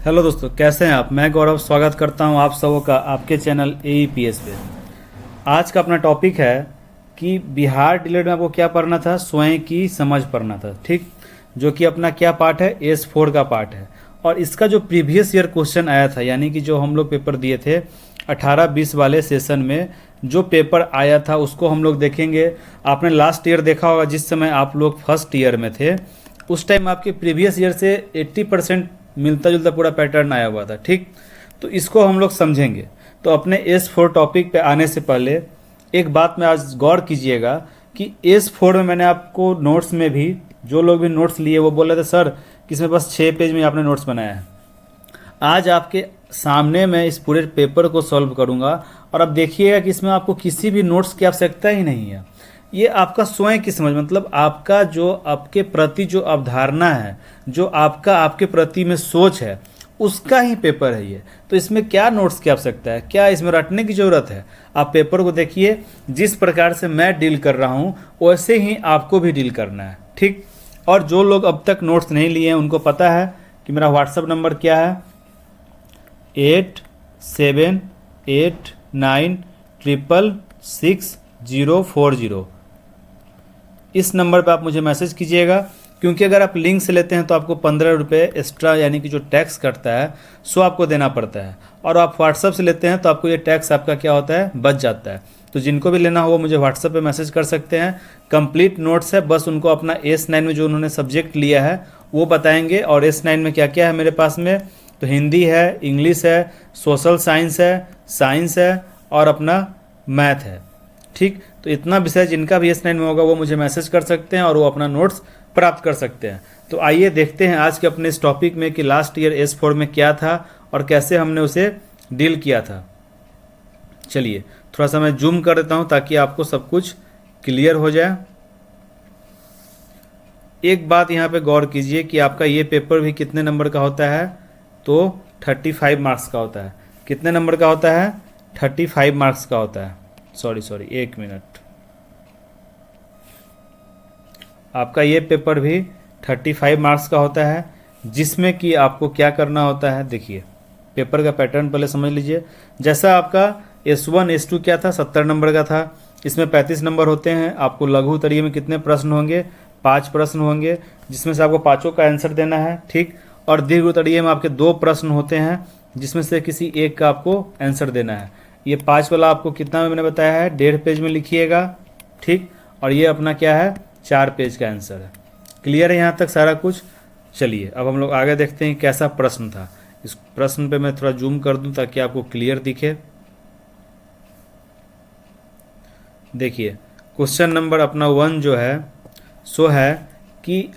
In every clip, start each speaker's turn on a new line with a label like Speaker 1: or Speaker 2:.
Speaker 1: Hello दोस्तों, कैसे हैं आप। मैं गौरव स्वागत करता हूं आप सबों का आपके चैनल AEPS पे। आज का अपना टॉपिक है कि बिहार डीलेड में आपको क्या पढ़ना था, स्वयं की समझ पढ़ना था, ठीक। जो कि अपना क्या पार्ट है, S4 का पार्ट है। और इसका जो प्रीवियस ईयर क्वेश्चन आया था, यानी कि जो हम लोग पेपर दिए थे 18-20 वाले सेशन में जो पेपर आया था उसको हम लोग देखेंगे। आपने लास्ट ईयर देखा होगा, जिस समय आप लोग फर्स्ट ईयर में थे उस टाइम आपके प्रीवियस ईयर से 80% मिलता जुलता पूरा पैटर्न आया हुआ था, ठीक। तो इसको हम लोग समझेंगे। तो अपने S4 टॉपिक पे आने से पहले एक बात में आज गौर कीजिएगा कि S4 में मैंने आपको नोट्स में भी, जो लोग भी नोट्स लिए वो बोल रहे थे सर कि इसमें बस 6 पेज में आपने नोट्स बनाया है। आज आपके सामने मैं इस पूरे पेपर को सॉल्व करूंगा और अब देखिएगा कि इसमें आपको किसी भी नोट्स की आवश्यकता ही नहीं है। ये आपका स्वयं की समझ, मतलब आपका जो आपके प्रति जो अवधारणा है, जो आपका आपके प्रति में सोच है, उसका ही पेपर है ये। तो इसमें क्या नोट्स की आवश्यकता है, क्या इसमें रटने की ज़रूरत है। आप पेपर को देखिए, जिस प्रकार से मैं डील कर रहा हूँ वैसे ही आपको भी डील करना है, ठीक। और जो लोग अब तक नोट्स नहीं लिए हैं उनको पता है कि मेरा व्हाट्सअप नंबर क्या है, 8789666040। इस नंबर पे आप मुझे मैसेज कीजिएगा, क्योंकि अगर आप लिंक से लेते हैं तो आपको 15 रुपये एक्स्ट्रा, यानी कि जो टैक्स कटता है सो आपको देना पड़ता है। और आप व्हाट्सअप से लेते हैं तो आपको ये टैक्स आपका क्या होता है, बच जाता है। तो जिनको भी लेना हो वो मुझे व्हाट्सअप पे मैसेज कर सकते हैं। कंप्लीट नोट्स है, बस उनको अपना S9 में जो उन्होंने सब्जेक्ट लिया है वो बताएंगे। और S9 में क्या क्या है मेरे पास में, तो हिंदी है, इंग्लिश है, सोशल साइंस है, साइंस है और अपना मैथ है, ठीक। तो इतना विषय जिनका भी S9 में होगा वो मुझे मैसेज कर सकते हैं और वो अपना नोट्स प्राप्त कर सकते हैं। तो आइए देखते हैं आज के अपने इस टॉपिक में कि लास्ट ईयर S4 में क्या था और कैसे हमने उसे डील किया था। चलिए थोड़ा सा मैं जूम कर देता हूं ताकि आपको सब कुछ क्लियर हो जाए। एक बात यहाँ पे गौर कीजिए कि आपका ये पेपर भी कितने नंबर का होता है, तो 35 मार्क्स का होता है। कितने नंबर का होता है, 35 मार्क्स का होता है। Sorry 1 minute. आपका ये पेपर भी 35 मार्क्स का होता है, जिसमें कि आपको क्या करना होता है। देखिए पेपर का पैटर्न पहले समझ लीजिए। जैसा आपका S1 S2 क्या था, 70 नंबर का था। इसमें 35 नंबर होते हैं। आपको लघु तरीके में कितने प्रश्न होंगे, 5 प्रश्न होंगे, जिसमें से आपको पाँचों का आंसर देना है, ठीक। और दीर्घ तरीके में आपके 2 प्रश्न होते हैं, जिसमें से किसी एक का आपको आंसर देना है। ये 5 वाला आपको कितना में मैंने बताया है, 1.5 पेज में लिखिएगा, ठीक। और ये अपना क्या है, 4 पेज का आंसर है। क्लियर है यहाँ तक सारा कुछ। चलिए अब हम लोग आगे देखते हैं कैसा प्रश्न था। इस प्रश्न पे मैं थोड़ा जूम कर दूं ताकि आपको क्लियर दिखे। देखिए क्वेश्चन नंबर अपना 1 जो है सो है कि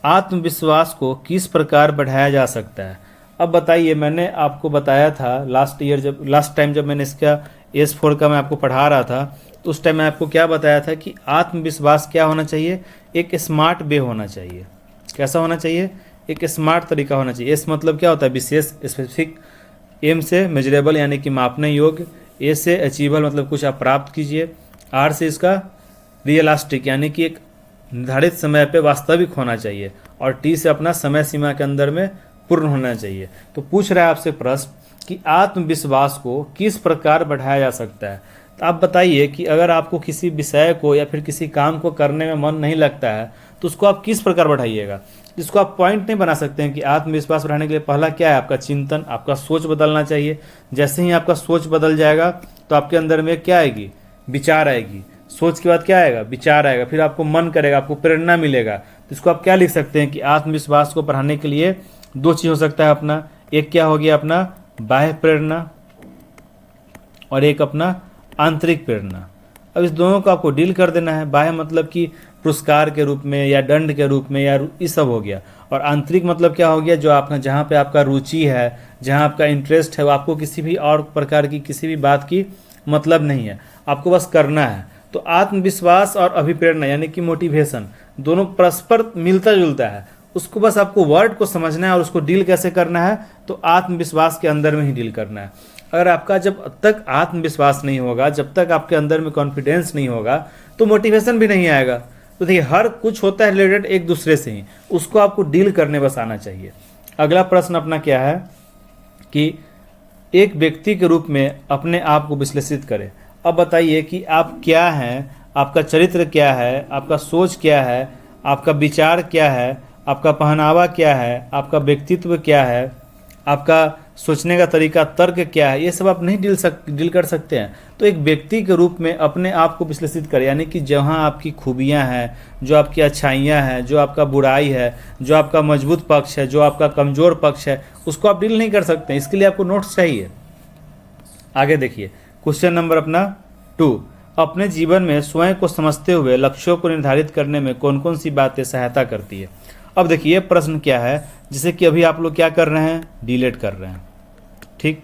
Speaker 1: आत्मविश्वास को किस प्रकार बढ़ाया जा सकता है। अब बताइए, मैंने आपको बताया था लास्ट टाइम जब मैंने इसका S4 का मैं आपको पढ़ा रहा था, तो उस टाइम मैं आपको क्या बताया था कि आत्मविश्वास क्या होना चाहिए, एक स्मार्ट वे होना चाहिए। कैसा होना चाहिए, एक स्मार्ट तरीका होना चाहिए। S मतलब क्या होता है, विशेष, स्पेसिफिक। M से मेजरेबल यानी कि मापने योग्य। A से अचीवेबल मतलब कुछ आप प्राप्त कीजिए। R से इसका रियलिस्टिक यानी कि एक निर्धारित समय पे वास्तविक होना चाहिए। और T से अपना समय सीमा के अंदर में पूर्ण होना चाहिए। तो पूछ रहा है आपसे प्रश्न कि आत्मविश्वास को किस प्रकार बढ़ाया जा सकता है। तो आप बताइए कि अगर आपको किसी विषय को या फिर किसी काम को करने में मन नहीं लगता है तो उसको आप किस प्रकार बढ़ाइएगा। जिसको आप पॉइंट नहीं बना सकते हैं कि आत्मविश्वास बढ़ाने के लिए पहला क्या है, आपका चिंतन, आपका सोच बदलना चाहिए। जैसे ही आपका सोच बदल जाएगा तो आपके अंदर में क्या आएगी, विचार आएगी। सोच के बाद क्या आएगा, विचार आएगा, फिर आपको मन करेगा, आपको प्रेरणा मिलेगा। तो इसको आप क्या लिख सकते हैं कि आत्मविश्वास को बढ़ाने के लिए 2 चीज़ हो सकता है अपना। एक क्या हो गया, अपना बाह्य प्रेरणा, और एक अपना आंतरिक प्रेरणा। अब इस दोनों को आपको डील कर देना है। बाह्य मतलब कि पुरस्कार के रूप में या दंड के रूप में, या ये सब हो गया। और आंतरिक मतलब क्या हो गया, जो आपका जहाँ पे आपका रुचि है, जहाँ आपका इंटरेस्ट है, वो आपको किसी भी और प्रकार की किसी भी बात की मतलब नहीं है, आपको बस करना है। तो आत्मविश्वास और अभिप्रेरणा यानी कि मोटिवेशन दोनों परस्पर मिलता जुलता है। उसको बस आपको वर्ड को समझना है और उसको डील कैसे करना है, तो आत्मविश्वास के अंदर में ही डील करना है। अगर आपका जब तक आत्मविश्वास नहीं होगा, जब तक आपके अंदर में कॉन्फिडेंस नहीं होगा, तो मोटिवेशन भी नहीं आएगा। तो देखिए हर कुछ होता है रिलेटेड एक दूसरे से ही, उसको आपको डील करने बस आना चाहिए। अगला प्रश्न अपना क्या है कि एक व्यक्ति के रूप में अपने आप को विश्लेषित करें। अब बताइए कि आप क्या हैं, आपका चरित्र क्या है, आपका सोच क्या है, आपका विचार क्या है, आपका पहनावा क्या है, आपका व्यक्तित्व क्या है, आपका सोचने का तरीका, तर्क क्या है, ये सब आप नहीं डील कर सकते हैं। तो एक व्यक्ति के रूप में अपने आप को विश्लेषित करें, यानी कि जहाँ आपकी खूबियाँ हैं, जो आपकी अच्छाइयाँ हैं, जो आपका बुराई है, जो आपका मजबूत पक्ष है, जो आपका कमज़ोर पक्ष है, उसको आप डील नहीं कर सकते हैं। इसके लिए आपको नोट्स चाहिए। आगे देखिए क्वेश्चन नंबर अपना 2, अपने जीवन में स्वयं को समझते हुए लक्ष्यों को निर्धारित करने में कौन कौन सी बातें सहायता करती है। अब देखिए प्रश्न क्या है, जिसे कि अभी आप लोग क्या कर रहे हैं, डिलीट कर रहे हैं। ठीक,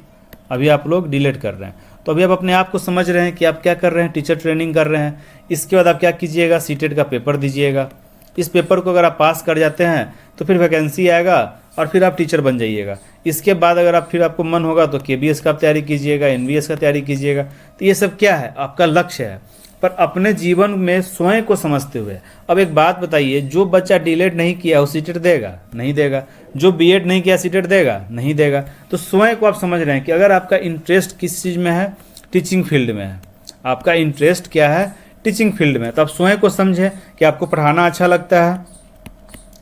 Speaker 1: अभी आप लोग डिलीट कर रहे हैं, तो अभी आप अपने आप को समझ रहे हैं कि आप क्या कर रहे हैं, टीचर ट्रेनिंग कर रहे हैं। इसके बाद आप क्या कीजिएगा, सीटेट का पेपर दीजिएगा। इस पेपर को अगर आप पास कर जाते हैं तो फिर वैकेंसी आएगा और फिर आप टीचर बन जाइएगा। इसके बाद अगर आप फिर आपको मन होगा तो केबीएस का तैयारी कीजिएगा, एनवीएस का तैयारी कीजिएगा। तो ये सब क्या है, आपका लक्ष्य है। पर अपने जीवन में स्वयं को समझते हुए, अब एक बात बताइए, जो बच्चा डीलेट नहीं किया वो सीटेट देगा? नहीं देगा। जो बीएड नहीं किया सीटेट देगा? नहीं देगा। तो स्वयं को आप समझ रहे हैं कि अगर आपका इंटरेस्ट किस चीज़ में है, टीचिंग फील्ड में है, आपका इंटरेस्ट क्या है, टीचिंग फील्ड में, तो आप स्वयं को समझें कि आपको पढ़ाना अच्छा लगता है।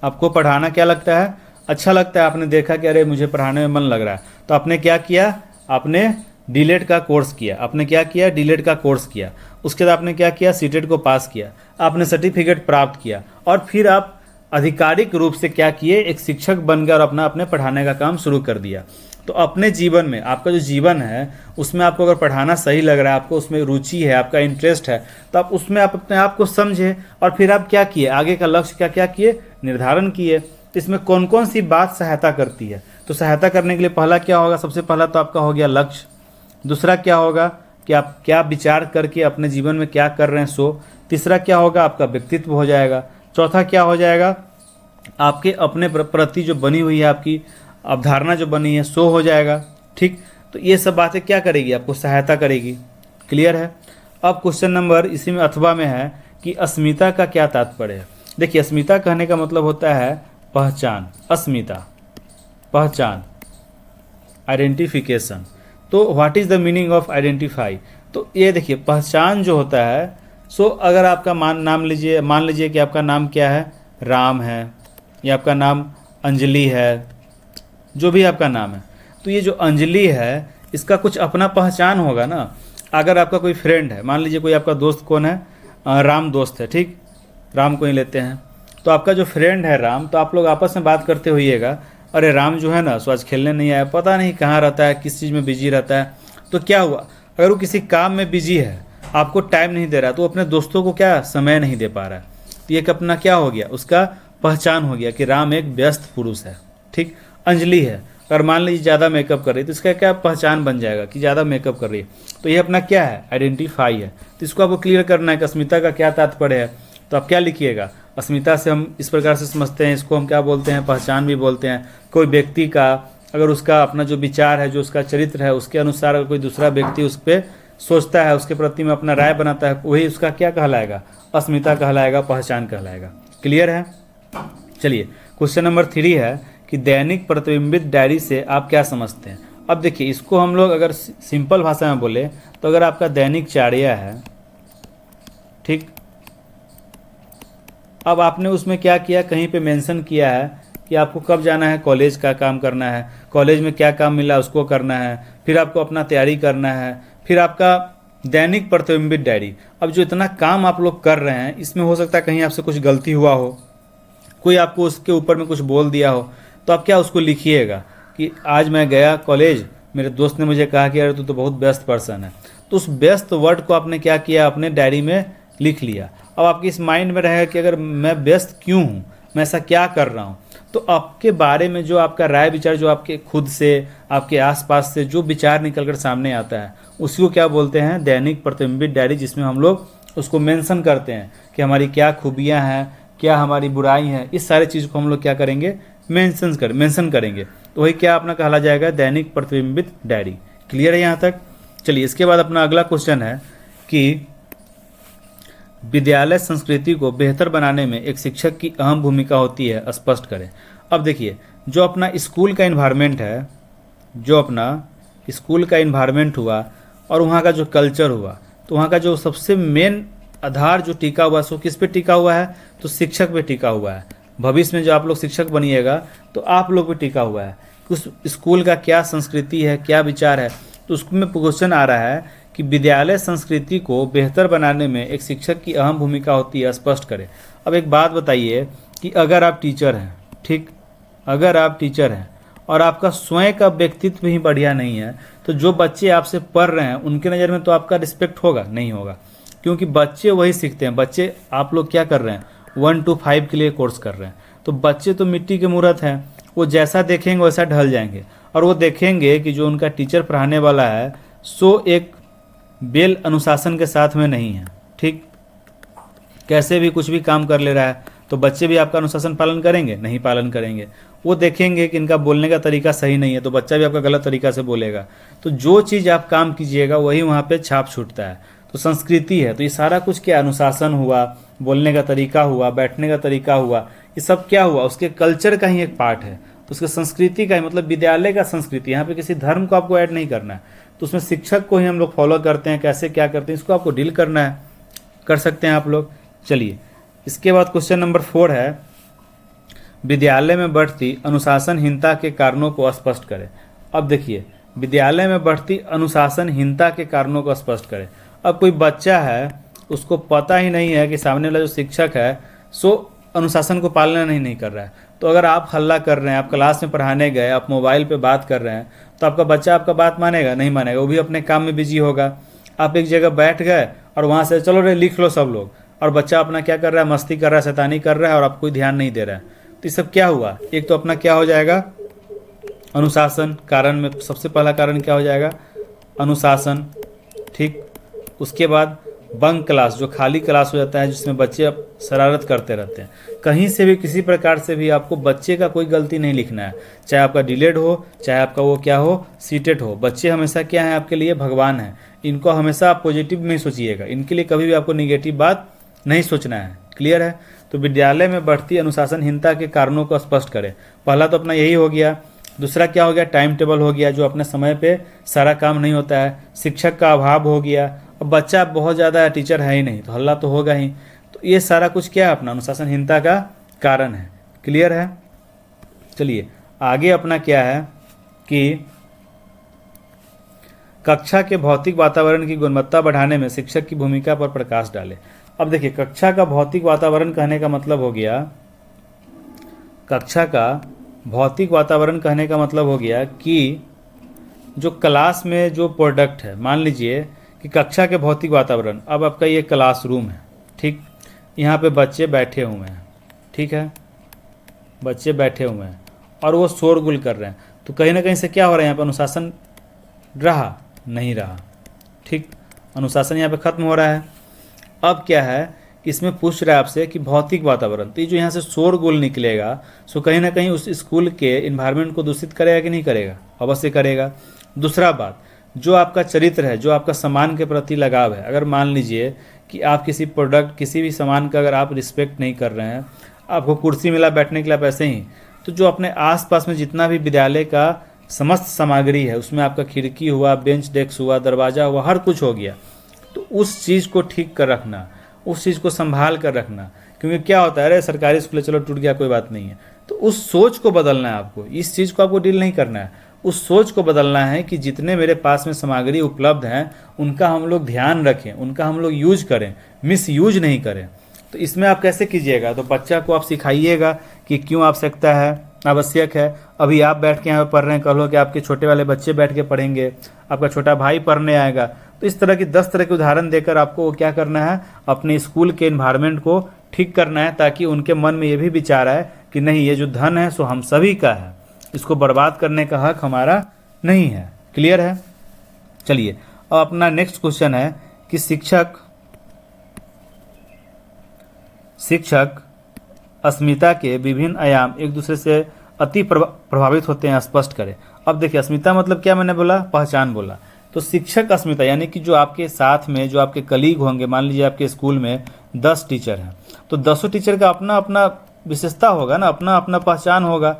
Speaker 1: आपको पढ़ाना क्या लगता है, अच्छा लगता है। आपने देखा कि अरे मुझे पढ़ाने में मन लग रहा है, तो आपने क्या किया, आपने डीलेट का कोर्स किया। आपने क्या किया, डीलेट का कोर्स किया। उसके बाद आपने क्या किया, सीटेट को पास किया, आपने सर्टिफिकेट प्राप्त किया, और फिर आप आधिकारिक रूप से क्या किए, एक शिक्षक बन गए और अपने पढ़ाने का काम शुरू कर दिया। तो अपने जीवन में, आपका जो जीवन है उसमें आपको अगर पढ़ाना सही लग रहा है, आपको उसमें रुचि है, आपका इंटरेस्ट है, तो आप उसमें आप अपने आप को समझे और फिर आप क्या किए, आगे का लक्ष्य क्या क्या किए, निर्धारण किए। तो इसमें कौन कौन सी बात सहायता करती है, तो सहायता करने के लिए पहला क्या होगा, सबसे पहला तो आपका हो गया लक्ष्य। दूसरा क्या होगा कि आप क्या विचार करके अपने जीवन में क्या कर रहे हैं सो। तीसरा क्या होगा, आपका व्यक्तित्व हो जाएगा। चौथा क्या हो जाएगा, आपके अपने प्रति जो बनी हुई है आपकी अवधारणा जो बनी है सो हो जाएगा। ठीक, तो ये सब बातें क्या करेगी, आपको सहायता करेगी। क्लियर है। अब क्वेश्चन नंबर इसी में अथवा में है कि अस्मिता का क्या तात्पर्य है। देखिए अस्मिता कहने का मतलब होता है पहचान, अस्मिता पहचान, आइडेंटिफिकेशन। तो what is the meaning of identify. तो ये देखिए पहचान जो होता है, सो अगर आपका मान लीजिए कि आपका नाम क्या है, राम है, या आपका नाम अंजलि है, जो भी आपका नाम है, तो ये जो अंजलि है इसका कुछ अपना पहचान होगा ना। अगर आपका कोई फ्रेंड है, मान लीजिए कोई आपका दोस्त कौन है, राम दोस्त है, ठीक, राम को ही लेते हैं। तो आपका जो फ्रेंड है राम, तो आप लोग आपस में बात करते होइएगा, अरे राम जो है ना सो आज खेलने नहीं आया, पता नहीं कहाँ रहता है, किस चीज़ में बिजी रहता है। तो क्या हुआ, अगर वो किसी काम में बिजी है, आपको टाइम नहीं दे रहा, तो अपने दोस्तों को क्या समय नहीं दे पा रहा है। तो ये अपना क्या हो गया, उसका पहचान हो गया कि राम एक व्यस्त पुरुष है। ठीक, अंजलि है, अगर मान लीजिए ज़्यादा मेकअप कर रही है तो इसका क्या पहचान बन जाएगा कि ज़्यादा मेकअप कर रही है। तो ये अपना क्या है, आइडेंटिफाई है। तो इसको आपको क्लियर करना है कि अस्मिता का क्या तात्पर्य है। तो आप क्या लिखिएगा, अस्मिता से हम इस प्रकार से समझते हैं, इसको हम क्या बोलते हैं, पहचान भी बोलते हैं। कोई व्यक्ति का अगर उसका अपना जो विचार है, जो उसका चरित्र है, उसके अनुसार अगर कोई दूसरा व्यक्ति उस पर सोचता है, उसके प्रति में अपना राय बनाता है, वही उसका क्या कहलाएगा, अस्मिता कहलाएगा, पहचान कहलाएगा। क्लियर है। चलिए क्वेश्चन नंबर 3 है कि दैनिक प्रतिबिंबित डायरी से आप क्या समझते हैं। अब देखिए इसको हम लोग अगर सिंपल भाषा में बोले तो अगर आपका दैनिक चार्या है, ठीक, अब आपने उसमें क्या किया, कहीं पे मेंशन किया है कि आपको कब जाना है, कॉलेज का काम करना है, कॉलेज में क्या काम मिला उसको करना है, फिर आपको अपना तैयारी करना है, फिर आपका दैनिक प्रतिबिंबित डायरी। अब जो इतना काम आप लोग कर रहे हैं, इसमें हो सकता है कहीं आपसे कुछ गलती हुआ हो, कोई आपको उसके ऊपर में कुछ बोल दिया हो, तो आप क्या उसको लिखिएगा कि आज मैं गया कॉलेज, मेरे दोस्त ने मुझे कहा कि अरे तू तो बहुत व्यस्त पर्सन है। तो उस व्यस्त वर्ड को आपने क्या किया, अपने डायरी में लिख लिया। अब आपके इस माइंड में रहेगा कि अगर मैं व्यस्त क्यों हूँ, मैं ऐसा क्या कर रहा हूँ। तो आपके बारे में जो आपका राय विचार, जो आपके खुद से, आपके आसपास से जो विचार निकलकर सामने आता है, उसी को क्या बोलते हैं, दैनिक प्रतिबिंबित डायरी, जिसमें हम लोग उसको मेंशन करते हैं कि हमारी क्या खूबियाँ हैं, क्या हमारी बुराई है। इस सारे चीज़ को हम लोग क्या करेंगे, मेंशन करेंगे। तो वही क्या अपना कहला जाएगा, दैनिक प्रतिबिंबित डायरी। क्लियर है यहाँ तक। चलिए इसके बाद अपना अगला क्वेश्चन है कि विद्यालय संस्कृति को बेहतर बनाने में एक शिक्षक की अहम भूमिका होती है, स्पष्ट करें। अब देखिए, जो अपना स्कूल का इन्वायरमेंट है, जो अपना स्कूल का इन्वायरमेंट हुआ और वहाँ का जो कल्चर हुआ, तो वहाँ का जो सबसे मेन आधार जो टिका हुआ है सो किस पे टिका हुआ है, तो शिक्षक पे टिका हुआ है। भविष्य में जो आप लोग शिक्षक बनिएगा तो आप लोग पे टिका हुआ है कि उस स्कूल का क्या संस्कृति है, क्या विचार है। तो उसमें क्वेश्चन आ रहा है कि विद्यालय संस्कृति को बेहतर बनाने में एक शिक्षक की अहम भूमिका होती है, स्पष्ट करें। अब एक बात बताइए कि अगर आप टीचर हैं, ठीक, अगर आप टीचर हैं और आपका स्वयं का व्यक्तित्व ही बढ़िया नहीं है, तो जो बच्चे आपसे पढ़ रहे हैं उनके नज़र में तो आपका रिस्पेक्ट होगा नहीं होगा, क्योंकि बच्चे वही सीखते हैं। बच्चे, आप लोग क्या कर रहे हैं, 1 to 5 के लिए कोर्स कर रहे हैं, तो बच्चे तो मिट्टी के मूर्त हैं, वो जैसा देखेंगे वैसा ढल जाएंगे। और वो देखेंगे कि जो उनका टीचर पढ़ाने वाला है सो एक बेल अनुशासन के साथ में नहीं है, ठीक, कैसे भी कुछ भी काम कर ले रहा है, तो बच्चे भी आपका अनुशासन पालन करेंगे नहीं, पालन करेंगे। वो देखेंगे कि इनका बोलने का तरीका सही नहीं है, तो बच्चा भी आपका गलत तरीका से बोलेगा। तो जो चीज़ आप काम कीजिएगा वही वहाँ पे छाप छूटता है। तो संस्कृति है, तो ये सारा कुछ क्या, अनुशासन हुआ, बोलने का तरीका हुआ, बैठने का तरीका हुआ, ये सब क्या हुआ, उसके कल्चर का ही एक पार्ट है, उसके संस्कृति का ही, मतलब विद्यालय का संस्कृति। यहाँ पे किसी धर्म को आपको ऐड नहीं करना है, तो उसमें शिक्षक को ही हम लोग फॉलो करते हैं, कैसे क्या करते हैं इसको आपको डील करना है, कर सकते हैं आप लोग। चलिए, इसके बाद क्वेश्चन नंबर 4 है, विद्यालय में बढ़ती अनुशासनहीनता के कारणों को स्पष्ट करें। अब देखिए, विद्यालय में बढ़ती अनुशासनहीनता के कारणों को स्पष्ट करें। अब कोई बच्चा है, उसको पता ही नहीं है कि सामने वाला जो शिक्षक है सो अनुशासन को पालना नहीं कर रहा है, तो अगर आप हल्ला कर रहे हैं, आप क्लास में पढ़ाने गए, आप मोबाइल पे बात कर रहे हैं, तो आपका बच्चा आपका बात मानेगा नहीं मानेगा, वो भी अपने काम में बिजी होगा। आप एक जगह बैठ गए और वहाँ से चलो रे लिख लो सब लोग, और बच्चा अपना क्या कर रहा है, मस्ती कर रहा है, शैतानी कर रहा है, और आप कोई ध्यान नहीं दे रहा है। तो ये सब क्या हुआ, एक तो अपना क्या हो जाएगा, अनुशासन। कारण में सबसे पहला कारण क्या हो जाएगा, अनुशासन, ठीक। उसके बाद बंक क्लास, जो खाली क्लास हो जाता है जिसमें बच्चे अब शरारत करते रहते हैं। कहीं से भी किसी प्रकार से भी आपको बच्चे का कोई गलती नहीं लिखना है, चाहे आपका डिलेड हो, चाहे आपका वो क्या हो, सीटेड हो। बच्चे हमेशा क्या है आपके लिए, भगवान है। इनको हमेशा आप पॉजिटिव में सोचिएगा, इनके लिए कभी भी आपको निगेटिव बात नहीं सोचना है, क्लियर है। तो विद्यालय में बढ़ती अनुशासनहीनता के कारणों को स्पष्ट करें। पहला तो अपना यही हो गया। दूसरा क्या हो गया, टाइम टेबल हो गया, जो अपने समय पे सारा काम नहीं होता है। शिक्षक का अभाव हो गया, अब बच्चा बहुत ज़्यादा है, टीचर है ही नहीं, तो हल्ला तो होगा ही। तो ये सारा कुछ क्या है, अपना अनुशासनहीनता का कारण है, क्लियर है। चलिए आगे अपना क्या है कि कक्षा के भौतिक वातावरण की गुणवत्ता बढ़ाने में शिक्षक की भूमिका पर प्रकाश डालें। अब देखिए, कक्षा का भौतिक वातावरण कहने का मतलब हो गया, कक्षा का भौतिक वातावरण कहने का मतलब हो गया कि जो क्लास में जो प्रोडक्ट है, मान लीजिए कि कक्षा के भौतिक वातावरण, अब आपका ये क्लासरूम है, ठीक, यहाँ पे बच्चे बैठे हुए हैं, ठीक है, बच्चे बैठे हुए हैं और वो शोरगुल कर रहे हैं, तो कहीं ना कहीं से क्या हो रहा है, यहाँ पे अनुशासन रहा नहीं रहा, ठीक, अनुशासन यहाँ पे खत्म हो रहा है। अब क्या है, इसमें पूछ रहा है आपसे कि भौतिक वातावरण, तो ये जो यहाँ से शोरगुल निकलेगा सो कहीं ना कहीं उस स्कूल के इन्वायरमेंट को दूषित करेगा कि नहीं करेगा, अवश्य करेगा। दूसरा बात, जो आपका चरित्र है, जो आपका सामान के प्रति लगाव है, अगर मान लीजिए कि आप किसी प्रोडक्ट, किसी भी सामान का अगर आप रिस्पेक्ट नहीं कर रहे हैं, आपको कुर्सी मिला बैठने के लिए पैसे ही, तो जो अपने आसपास में जितना भी विद्यालय का समस्त सामग्री है उसमें आपका खिड़की हुआ, बेंच डेस्क हुआ, दरवाज़ा हुआ, हर कुछ हो गया, तो उस चीज़ को ठीक कर रखना, उस चीज़ को संभाल कर रखना। क्योंकि क्या होता है, अरे सरकारी स्कूल चलो टूट गया कोई बात नहीं है, तो उस सोच को बदलना है आपको, इस चीज़ को आपको डील नहीं करना है, उस सोच को बदलना है कि जितने मेरे पास में सामग्री उपलब्ध हैं उनका हम लोग ध्यान रखें, उनका हम लोग यूज करें, मिस यूज नहीं करें। तो इसमें आप कैसे कीजिएगा, तो बच्चा को आप सिखाइएगा कि क्यों आवश्यकता है, आवश्यक है। अभी आप बैठ के यहाँ पर पढ़ रहे हैं, कल हो कि आपके छोटे वाले बच्चे बैठ के पढ़ेंगे, आपका छोटा भाई पढ़ने आएगा, तो इस तरह की 10 तरह के उदाहरण देकर आपको क्या करना है, अपने स्कूल के एनवायरनमेंट को ठीक करना है, ताकि उनके मन में ये भी विचार आए कि नहीं, ये जो धन है सो हम सभी का है, इसको बर्बाद करने का हक हमारा नहीं है, क्लियर है। चलिए अब अपना नेक्स्ट क्वेश्चन है कि शिक्षक अस्मिता के विभिन्न आयाम एक दूसरे से अति प्रभावित होते हैं, स्पष्ट करें। अब देखिए, अस्मिता मतलब क्या, मैंने बोला पहचान बोला, तो शिक्षक अस्मिता यानी कि जो आपके साथ में जो आपके कलीग होंगे, मान लीजिए आपके स्कूल में 10 टीचर हैं, तो 10 टीचर का अपना अपना विशेषता होगा ना, अपना अपना पहचान होगा।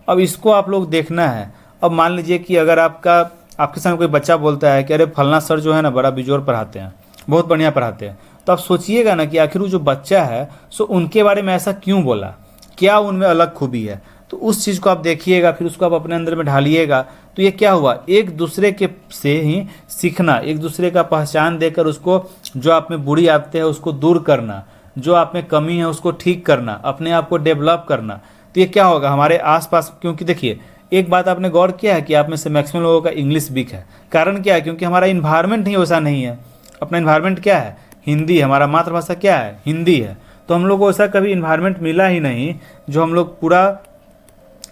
Speaker 1: अब इसको आप लोग देखना है। अब मान लीजिए कि अगर आपके सामने कोई बच्चा बोलता है कि अरे फलना सर जो है ना बड़ा बेजोर पढ़ाते हैं, बहुत बढ़िया पढ़ाते हैं, तो आप सोचिएगा ना कि आखिर वो जो बच्चा है सो उनके बारे में ऐसा क्यों बोला, क्या उनमें अलग खूबी है। तो उस चीज़ को आप देखिएगा, फिर उसको आप अपने अंदर में ढालिएगा। तो ये क्या हुआ, एक दूसरे के से ही सीखना, एक दूसरे का पहचान देकर उसको, जो आप में बुरी आदतें हैं उसको दूर करना, जो आप में कमी है उसको ठीक करना, अपने आप को डेवलप करना। तो ये क्या होगा हमारे आसपास, क्योंकि देखिए एक बात आपने गौर किया है कि आप में से मैक्सिमम लोगों का इंग्लिश वीक है। कारण क्या है, क्योंकि हमारा इन्वायरमेंट ही वैसा नहीं है। अपना इन्वायरमेंट क्या है, हिंदी, हमारा मातृभाषा क्या है, हिंदी है। तो हम लोग को ऐसा कभी इन्वायरमेंट मिला ही नहीं जो हम लोग पूरा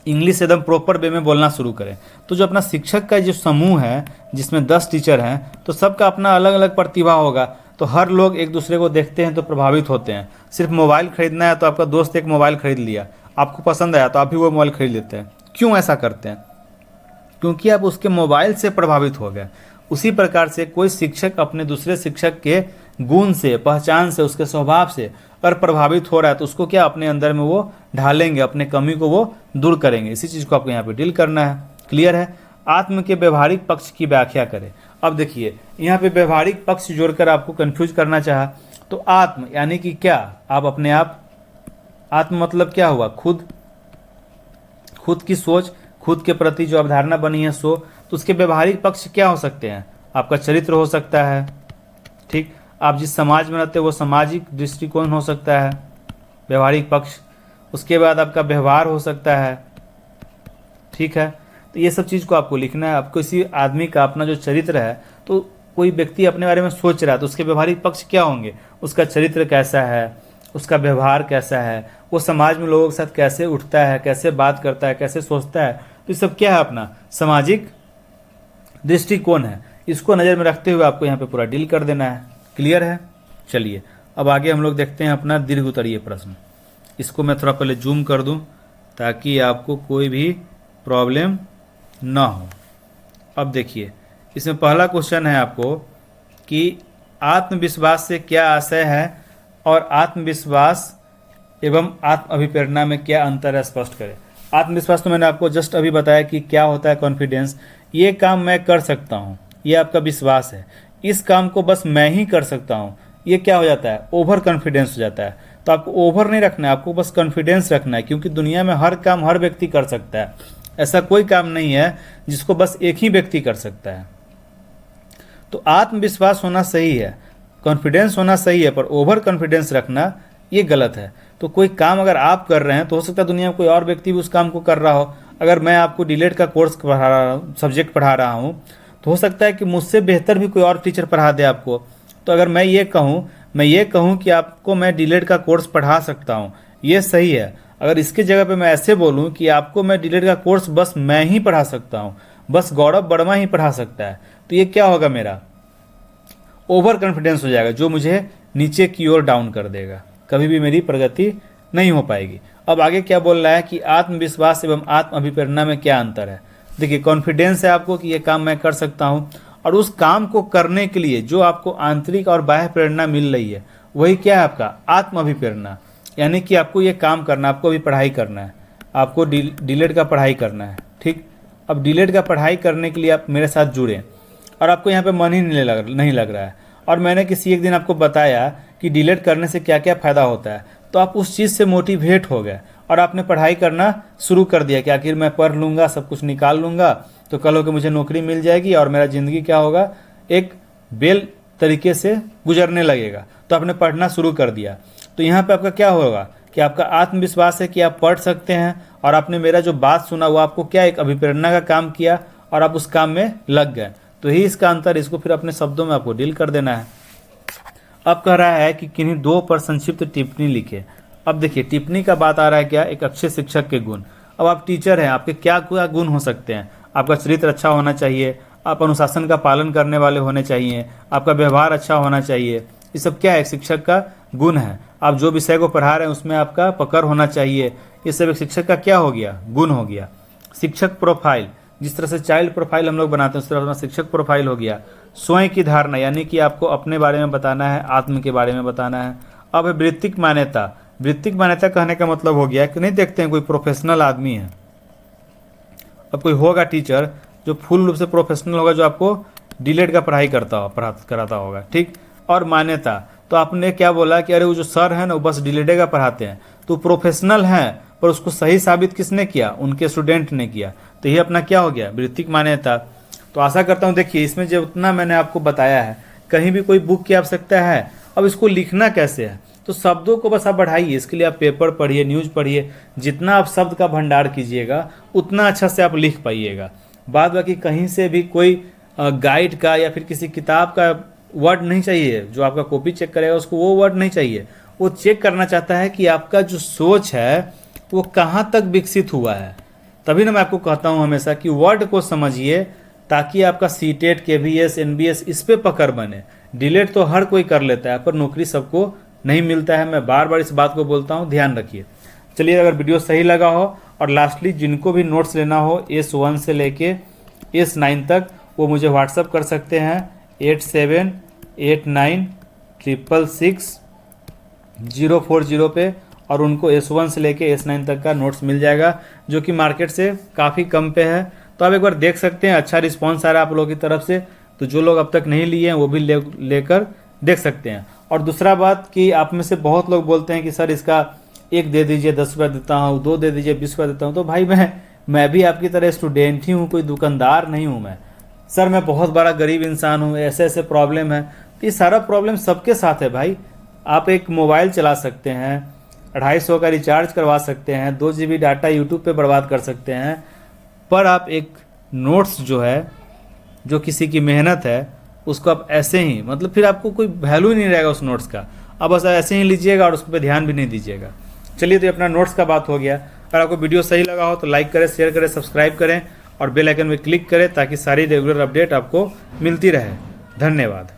Speaker 1: इंग्लिश एकदम प्रॉपर वे में बोलना शुरू करें। तो जो अपना शिक्षक का जो समूह है जिसमें 10 टीचर हैं, तो सबका अपना अलग अलग प्रतिभा होगा। तो हर लोग एक दूसरे को देखते हैं तो प्रभावित होते हैं। सिर्फ मोबाइल खरीदना है तो आपका दोस्त एक मोबाइल खरीद लिया, आपको पसंद आया तो आप भी वो मोबाइल खरीद लेते हैं। क्यों ऐसा करते हैं, क्योंकि आप उसके मोबाइल से प्रभावित हो गए। उसी प्रकार से कोई शिक्षक अपने दूसरे शिक्षक के गुण से, पहचान से, उसके स्वभाव से अगर प्रभावित हो रहा है तो उसको क्या अपने अंदर में वो ढालेंगे, अपने कमी को वो दूर करेंगे। इसी चीज़ को आपको यहाँ पे डील करना है। क्लियर है। आत्म के व्यवहारिक पक्ष की व्याख्या करें। अब देखिए यहाँ पे व्यवहारिक पक्ष जोड़कर आपको कंफ्यूज करना चाहा तो आत्म यानी कि क्या, आप अपने आप, आत्म मतलब क्या हुआ, खुद की सोच, खुद के प्रति जो अवधारणा बनी है सो। तो उसके व्यवहारिक पक्ष क्या हो सकते हैं, आपका चरित्र हो सकता है, ठीक, आप जिस समाज में रहते हैं वो सामाजिक दृष्टिकोण हो सकता है, व्यवहारिक पक्ष। उसके बाद आपका व्यवहार हो सकता है, ठीक है। तो ये सब चीज़ को आपको लिखना है। आपको किसी आदमी का अपना जो चरित्र है, तो कोई व्यक्ति अपने बारे में सोच रहा है तो उसके व्यवहारिक पक्ष क्या होंगे, उसका चरित्र कैसा है, उसका व्यवहार कैसा है, वो समाज में लोगों के साथ कैसे उठता है, कैसे बात करता है, कैसे सोचता है। तो ये सब क्या है, अपना सामाजिक दृष्टिकोण है। इसको नज़र में रखते हुए आपको यहाँ पे पूरा डील कर देना है। क्लियर है। चलिए अब आगे हम लोग देखते हैं अपना दीर्घ उत्तरीय प्रश्न। इसको मैं थोड़ा पहले जूम कर दूं ताकि आपको कोई भी प्रॉब्लम ना हो। अब देखिए इसमें पहला क्वेश्चन है आपको कि आत्मविश्वास से क्या आशय है और आत्मविश्वास एवं आत्म अभिप्रेरणा में क्या अंतर है, स्पष्ट करें। आत्मविश्वास तो मैंने आपको जस्ट अभी बताया कि क्या होता है, कॉन्फिडेंस। ये काम मैं कर सकता हूँ, ये आपका विश्वास है। इस काम को बस मैं ही कर सकता हूँ, ये क्या हो जाता है, ओवर कॉन्फिडेंस हो जाता है। तो आपको ओवर नहीं रखना है, आपको बस कॉन्फिडेंस रखना है, क्योंकि दुनिया में हर काम हर व्यक्ति कर सकता है। ऐसा कोई काम नहीं है जिसको बस एक ही व्यक्ति कर सकता है। तो आत्मविश्वास होना सही है, कॉन्फिडेंस होना सही है, पर ओवर कॉन्फिडेंस रखना ये गलत है। तो कोई काम अगर आप कर रहे हैं तो हो सकता है दुनिया में कोई और व्यक्ति भी उस काम को कर रहा हो। अगर मैं आपको डीलेट का कोर्स पढ़ा रहा हूँ, सब्जेक्ट पढ़ा रहा हूँ, तो हो सकता है कि मुझसे बेहतर भी कोई और टीचर पढ़ा दे आपको। तो अगर मैं ये कहूँ कि आपको मैं डीलेट का कोर्स पढ़ा सकता हूँ, ये सही है। अगर इसके जगह पे मैं ऐसे बोलूँ कि आपको मैं डीलेट का कोर्स बस मैं ही पढ़ा सकता हूँ, बस गौरव वर्मा ही पढ़ा सकता है, तो ये क्या होगा, मेरा ओवर कॉन्फिडेंस हो जाएगा, जो मुझे नीचे की ओर डाउन कर देगा। कभी भी मेरी प्रगति नहीं हो पाएगी। अब आगे क्या बोल रहा है कि आत्मविश्वास एवं आत्म अभिप्रेरणा में क्या अंतर है। देखिए कॉन्फिडेंस है आपको कि ये काम मैं कर सकता हूँ, और उस काम को करने के लिए जो आपको आंतरिक और बाह्य प्रेरणा मिल रही है वही क्या है, आपका आत्म अभिप्रेरणा। यानी कि आपको ये काम करना, आपको अभी पढ़ाई करना है, आपको डीलेट का पढ़ाई करना है, ठीक। अब डीलेट का पढ़ाई करने के लिए आप मेरे साथ जुड़े और आपको यहाँ पे मन ही नहीं लग रहा है, और मैंने किसी एक दिन आपको बताया कि डीलेट करने से क्या क्या फ़ायदा होता है, तो आप उस चीज़ से मोटिवेट हो गए और आपने पढ़ाई करना शुरू कर दिया कि आखिर मैं पढ़ लूँगा, सब कुछ निकाल लूँगा तो कल होकर मुझे नौकरी मिल जाएगी और मेरा ज़िंदगी क्या होगा, एक बेल तरीके से गुजरने लगेगा। तो आपने पढ़ना शुरू कर दिया। तो यहाँ पे आपका क्या होगा कि आपका आत्मविश्वास है कि आप पढ़ सकते हैं, और आपने मेरा जो बात सुना वो आपको क्या, एक अभिप्रेरणा का काम किया और आप उस काम में लग गए। तो ही इसका अंतर, इसको फिर अपने शब्दों में आपको डील कर देना है। अब कह रहा है कि किन्हीं 2 पर संक्षिप्त टिप्पणी लिखे। अब देखिए टिप्पणी का बात आ रहा है क्या, एक अच्छे शिक्षक के गुण। अब आप टीचर हैं, आपके क्या क्या गुण हो सकते हैं, आपका चरित्र अच्छा होना चाहिए, आप अनुशासन का पालन करने वाले होने चाहिए, आपका व्यवहार अच्छा होना चाहिए। ये सब क्या है, एक शिक्षक का गुण है। आप जो विषय को पढ़ा रहे हैं उसमें आपका पकड़ होना चाहिए। ये सब एक शिक्षक का क्या हो गया, गुण हो गया। शिक्षक प्रोफाइल, जिस तरह से चाइल्ड प्रोफाइल हम लोग बनाते हैं उस तरह अपना शिक्षक प्रोफाइल हो गया। स्वयं की धारणा यानी कि आपको अपने बारे में बताना है, आत्म के बारे में बताना है। अब है वृत्तिक मान्यता। वृत्तिक मान्यता कहने का मतलब हो गया कि नहीं देखते हैं कोई प्रोफेशनल आदमी है, अब कोई होगा टीचर जो फुल रूप से प्रोफेशनल होगा, जो आपको डीलेड का पढ़ाई कराता होगा, ठीक। और मान्यता तो आपने क्या बोला कि अरे वो जो सर है ना वो बस डीलेडे का पढ़ाते हैं, तो प्रोफेशनल हैं, पर उसको सही साबित किसने किया? उनके स्टूडेंट ने किया। तो ये अपना क्या हो गया? वृत्तिक मान्यता। तो आशा करता हूँ देखिए इसमें जो उतना मैंने आपको बताया है, कहीं भी कोई बुक की आवश्यकता है। अब इसको लिखना कैसे है? तो शब्दों को बस आप बढ़ाइए, इसके लिए आप पेपर पढ़िए, न्यूज़ पढ़िए, जितना आप शब्द का भंडार कीजिएगा उतना अच्छा से आप लिख पाइएगा। बाद बाकी कहीं से भी कोई गाइड का या फिर किसी किताब का वर्ड नहीं चाहिए। जो आपका कॉपी चेक करेगा उसको वो वर्ड नहीं चाहिए, वो चेक करना चाहता है कि आपका जो सोच है वो कहाँ तक विकसित हुआ है। तभी ना मैं आपको कहता हूँ हमेशा कि वर्ड को समझिए, ताकि आपका सीटेट, केवीएस, एनबीएस इस पे पकड़ बने। डिलेट तो हर कोई कर लेता है, पर नौकरी सबको नहीं मिलता है। मैं बार बार इस बात को बोलता हूँ, ध्यान रखिए। चलिए, अगर वीडियो सही लगा हो और लास्टली जिनको भी नोट्स लेना हो S1 से लेके S9 तक, वो मुझे व्हाट्सअप कर सकते हैं 8789666040 पे, और उनको S1 से लेके S9 तक का नोट्स मिल जाएगा, जो कि मार्केट से काफ़ी कम पे है। तो आप एक बार देख सकते हैं, अच्छा रिस्पॉन्स आ रहा है आप लोगों की तरफ से। तो जो लोग अब तक नहीं लिए हैं वो भी लेकर देख सकते हैं। और दूसरा बात कि आप में से बहुत लोग बोलते हैं कि सर इसका एक दे दीजिए, 10 रुपये देता हूँ, 2 दे दीजिए, 20 रुपये देता हूँ। तो भाई मैं भी आपकी तरह स्टूडेंट ही हूँ, कोई दुकानदार नहीं हूँ मैं। सर मैं बहुत बड़ा गरीब इंसान हूँ, ऐसे ऐसे प्रॉब्लम है। तो ये सारा प्रॉब्लम सबके साथ है भाई। आप एक मोबाइल चला सकते हैं, 250 का रिचार्ज करवा सकते हैं, 2 GB डाटा यूट्यूब पे बर्बाद कर सकते हैं, पर आप एक नोट्स जो है, जो किसी की मेहनत है, उसको आप ऐसे ही, मतलब फिर आपको कोई वैल्यू ही नहीं रहेगा उस नोट्स का। आप बस ऐसे ही लीजिएगा और उस पर ध्यान भी नहीं दीजिएगा। चलिए, तो अपना नोट्स का बात हो गया। अगर आपको वीडियो सही लगा हो तो लाइक करें, शेयर करें, सब्सक्राइब करें और बेल आइकन में क्लिक करें, ताकि सारी रेगुलर अपडेट आपको मिलती रहे। धन्यवाद।